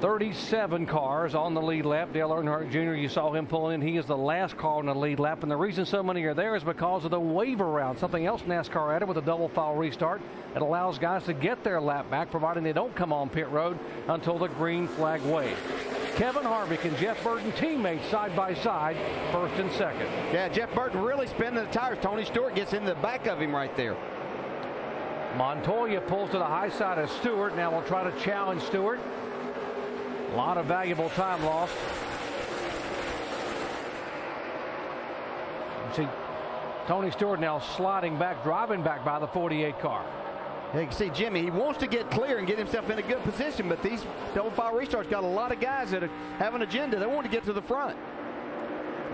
37 cars on the lead lap. Dale Earnhardt Jr., you saw him pull in. He is the last car on the lead lap, and the reason so many are there is because of the waiver round, something else NASCAR added with a double file restart. It allows guys to get their lap back, providing they don't come on pit road until the green flag wave. Kevin Harvick and Jeff Burton, teammates side by side, first and second. Yeah, Jeff Burton really spinning the tires. Tony Stewart gets in the back of him right there. Montoya pulls to the high side of Stewart. Now we'll try to challenge Stewart. A lot of valuable time lost. See Tony Stewart now sliding back, driving back by the 48 car. You can see Jimmy, he wants to get clear and get himself in a good position, but these double file restarts got a lot of guys that have an agenda. They want to get to the front.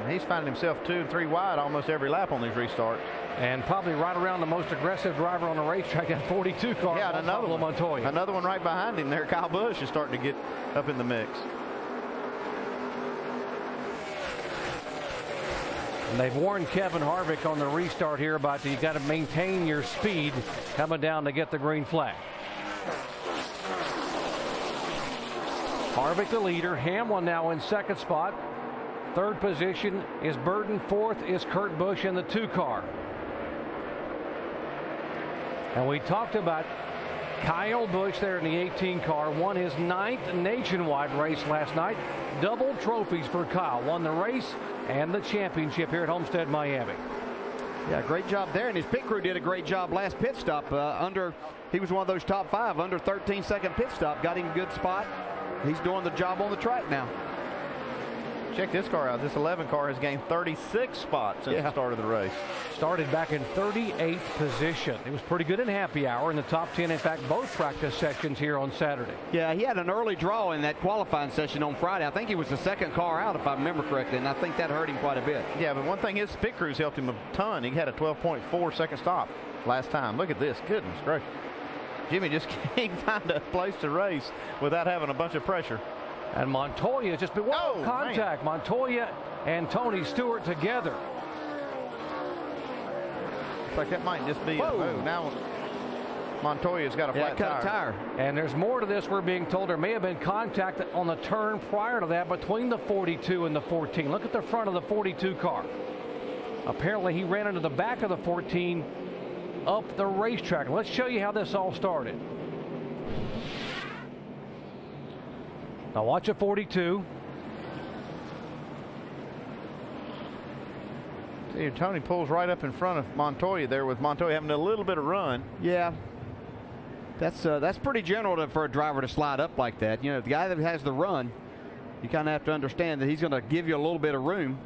And he's finding himself 2 and 3 wide almost every lap on these restarts. And probably right around the most aggressive driver on the racetrack, that 42 car. Yeah, and another one, Montoya. Another one right behind him there. Kyle Busch is starting to get up in the mix. And they've warned Kevin Harvick on the restart here about you got to maintain your speed coming down to get the green flag. Harvick the leader. Hamlin now in second spot. Third position is Burton. Fourth is Kurt Busch in the 2 car. And we talked about Kyle Busch there in the 18 car. Won his 9th nationwide race last night. Double trophies for Kyle. Won the race and the championship here at Homestead-Miami. Yeah, great job there. And his pit crew did a great job last pit stop. He was one of those top 5 under 13-second pit stop. Got him a good spot. He's doing the job on the track now. Check this car out. This 11 car has gained 36 spots since the start of the race. Started back in 38th position. It was pretty good in happy hour in the top 10. In fact, both practice sections here on Saturday. Yeah, he had an early draw in that qualifying session on Friday. I think he was the second car out, if I remember correctly, and I think that hurt him quite a bit. Yeah, but one thing, his pit crews helped him a ton. He had a 12.4 second stop last time. Look at this. Goodness gracious. Jimmy just can't find a place to race without having a bunch of pressure. And Montoya just been contact. Man. Montoya and Tony Stewart together. Looks like that might just be a move. Now Montoya's got a flat tire. And there's more to this. We're being told there may have been contact on the turn prior to that between the 42 and the 14. Look at the front of the 42 car. Apparently he ran into the back of the 14 up the racetrack. Let's show you how this all started. Now watch a 42. See, Tony pulls right up in front of Montoya there, with Montoya having a little bit of run. Yeah, that's pretty general for a driver to slide up like that. You know, the guy that has the run, you kind of have to understand that he's going to give you a little bit of room.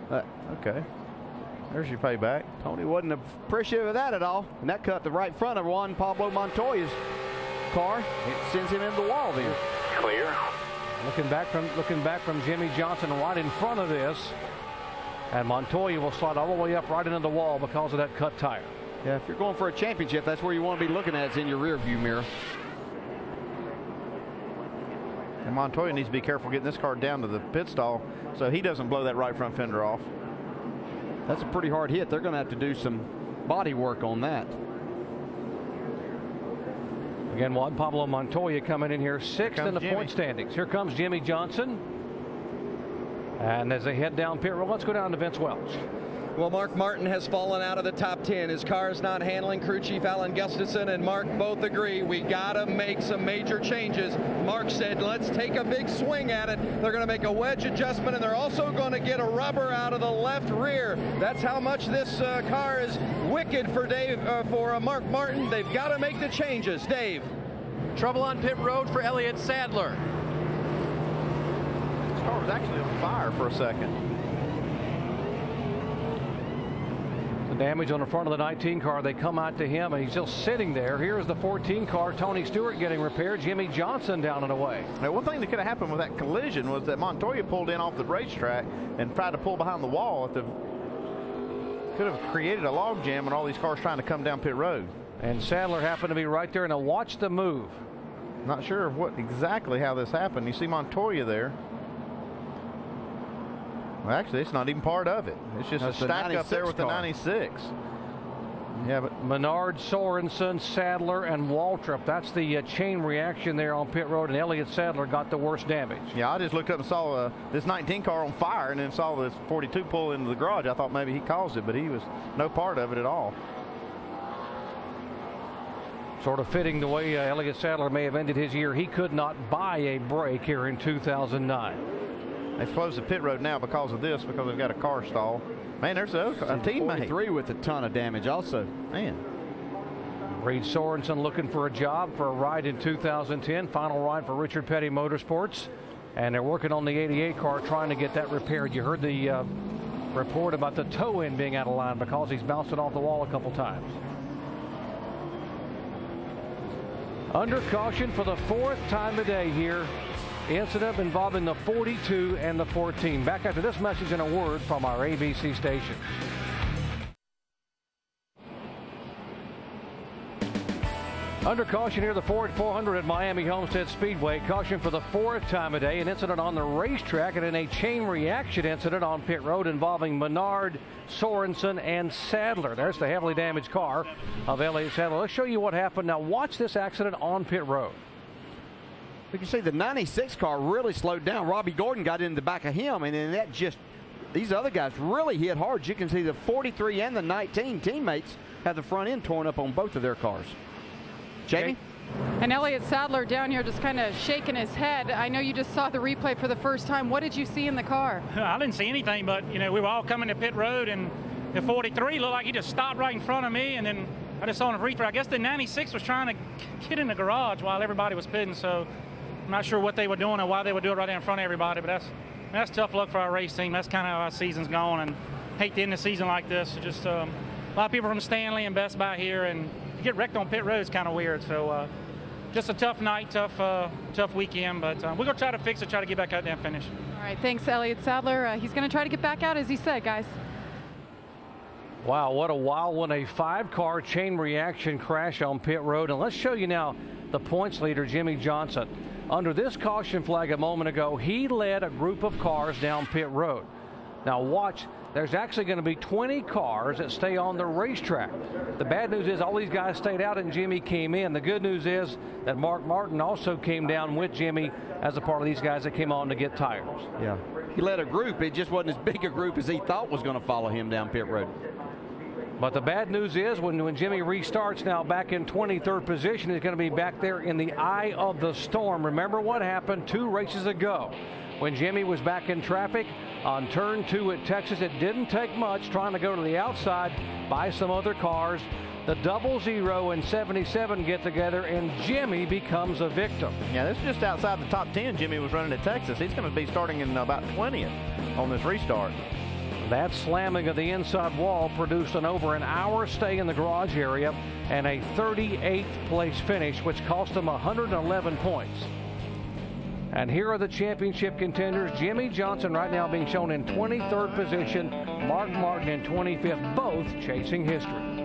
Okay, there's your payback. Tony wasn't appreciative of that at all, and that cut the right front of Juan Pablo Montoya's car. It sends him into the wall there. Clear. Looking back from Jimmy Johnson right in front of this, and Montoya will slide all the way up right into the wall because of that cut tire. Yeah, if you're going for a championship, that's where you want to be looking at. It's in your rear view mirror. And Montoya needs to be careful getting this car down to the pit stall so he doesn't blow that right front fender off. That's a pretty hard hit. They're going to have to do some body work on that. Again, Juan Pablo Montoya coming in here 6th in the point standings. Here comes Jimmy Johnson. And as they head down pit road, let's go down to Vince Welch. Well, Mark Martin has fallen out of the top 10. His car is not handling. Crew Chief Alan Gustafson and Mark both agree we got to make some major changes. Mark said, let's take a big swing at it. They're going to make a wedge adjustment, and they're also going to get a rubber out of the left rear. That's how much this car is wicked for Mark Martin. They've got to make the changes. Dave. Trouble on pit road for Elliott Sadler. This car was actually on fire for a second. Damage on the front of the 19 car. They come out to him and he's still sitting there. Here's the 14 car. Tony Stewart getting repaired. Jimmy Johnson down and away. Now, one thing that could have happened with that collision was that Montoya pulled in off the racetrack and tried to pull behind the wall. Could have created a log jam and all these cars trying to come down pit road. And Sadler happened to be right there, and now watch the move. Not sure of exactly how this happened. You see Montoya there. Well, actually, it's not even part of it. It's just a stack up there with the 96. Yeah, but Menard, Sorensen, Sadler, and Waltrip. That's the chain reaction there on pit road, and Elliott Sadler got the worst damage. yeah, I just looked up and saw this 19 car on fire, and then saw this 42 pull into the garage. I thought maybe he caused it, but he was no part of it at all. Sort of fitting the way Elliott Sadler may have ended his year. He could not buy a break here in 2009. They've closed the pit road now because of this, because they've got a car stall. Man, there's a teammate. 43 with a ton of damage also. Man. Reed Sorensen looking for a job for a ride in 2010. Final ride for Richard Petty Motorsports. And they're working on the 88 car, trying to get that repaired. You heard the report about the toe end being out of line because he's bounced it off the wall a couple times. Under caution for the 4th time today here. Incident involving the 42 and the 14. Back after this message and a word from our ABC station. Under caution here, the Ford 400 at Miami Homestead Speedway. Caution for the 4th time a day. An incident on the racetrack and then a chain reaction incident on pit road involving Menard, Sorensen, and Sadler. There's the heavily damaged car of Elliott Sadler. Let's show you what happened. Now watch this accident on pit road. We can see the 96 car really slowed down. Robbie Gordon got in the back of him, and then that just, these other guys really hit hard. You can see the 43 and the 19 teammates had the front end torn up on both of their cars. Jamie? And Elliott Sadler down here just kind of shaking his head. I know you just saw the replay for the first time. What did you see in the car? I didn't see anything, but, you know, we were all coming to pit road, and the 43 looked like he just stopped right in front of me, and then I just saw him replay. I guess the 96 was trying to get in the garage while everybody was pitting, so I'm not sure what they were doing or why they would do it right in front of everybody, but that's tough luck for our race team. That's kind of how our season's going, and hate to end the season like this. Just a lot of people from Stanley and Best Buy here, and to get wrecked on pit road is kind of weird. So just a tough night, tough weekend, but we're going to try to fix it, try to get back out there and finish. All right, thanks, Elliott Sadler. He's going to try to get back out, as he said, guys. Wow, what a wild one. A 5-car chain reaction crash on pit road. And let's show you now the points leader, Jimmy Johnson. Under this caution flag a moment ago, he led a group of cars down pit road. Now watch, there's actually going to be 20 cars that stay on the racetrack. The bad news is all these guys stayed out and Jimmy came in. The good news is that Mark Martin also came down with Jimmy as a part of these guys that came on to get tires. Yeah, he led a group. It just wasn't as big a group as he thought was going to follow him down pit road. But the bad news is when Jimmy restarts now back in 23rd position, he's going to be back there in the eye of the storm. Remember what happened 2 races ago when Jimmy was back in traffic on turn 2 at Texas. It didn't take much trying to go to the outside by some other cars. The 00 and 77 get together and Jimmy becomes a victim. Yeah, this is just outside the top 10 Jimmy was running at Texas. He's going to be starting in about 20th on this restart. That slamming of the inside wall produced an over an hour stay in the garage area and a 38th place finish, which cost them 111 points. And here are the championship contenders. Jimmy Johnson right now being shown in 23rd position, Mark Martin in 25th, both chasing history.